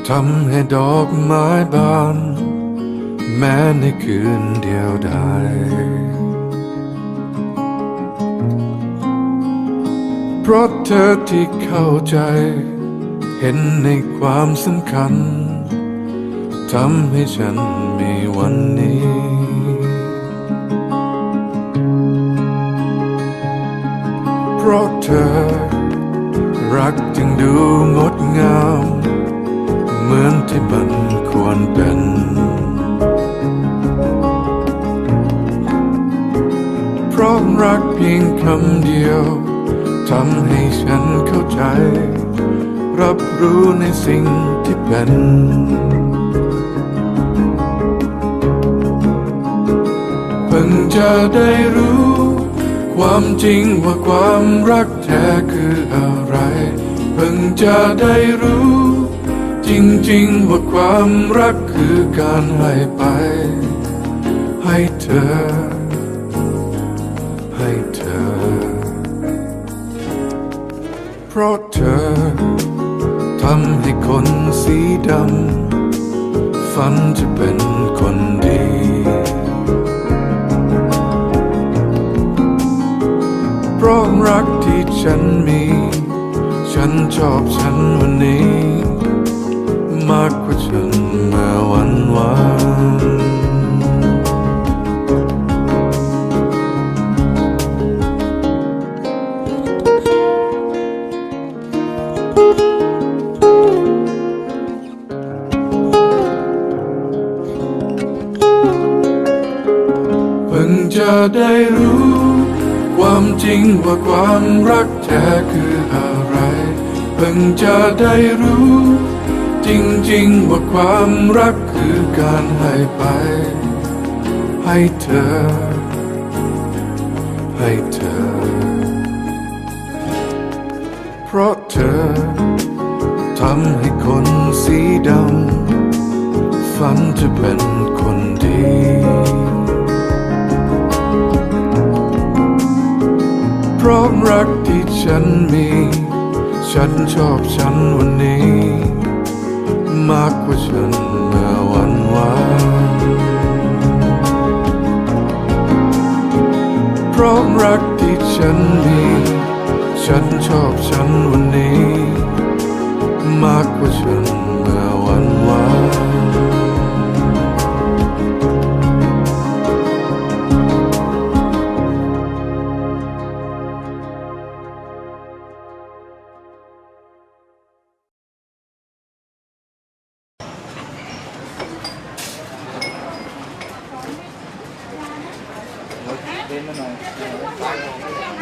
ทำให้ดอกไม้บานแม้ในคืนเดียวดายเพราะเธอที่เข้าใจเห็นในความสำคัญทำให้ฉันมีวันนี้เพราะเธอรักจึงดูงดงามเหมือนที่มันควรเป็นเพราะรักเพียงคำเดียวทำให้ฉันเข้าใจรับรู้ในสิ่งที่เป็นเพิ่งจะได้รู้ความจริงว่าความรักแท้คืออะไรเพิ่งจะได้รู้จริงๆว่าความรักคือการให้ไปให้เธอเพราะเธอทำให้คนสีดำฝันจะเป็นคนดีเพราะรักที่ฉันมีฉันชอบฉันวันนี้มากกว่าฉันเมื่อวันวานเพิ่งจะได้รู้ความจริงว่าความรักแท้คืออะไรเพิ่งจะได้รู้จริงๆว่าความรักคือการให้ไปให้เธอเพราะเธอทำให้คนสีดำฝันจะเป็นคนดีเพราะรักที่ฉันมีฉันชอบฉันวันนี้มากกว่าฉันเมื่อวันวานเพราะรักที่ฉันมีฉันชอบฉันวันนี้มากกว่าฉันเมื่อวันวานเล่นมาหน่อย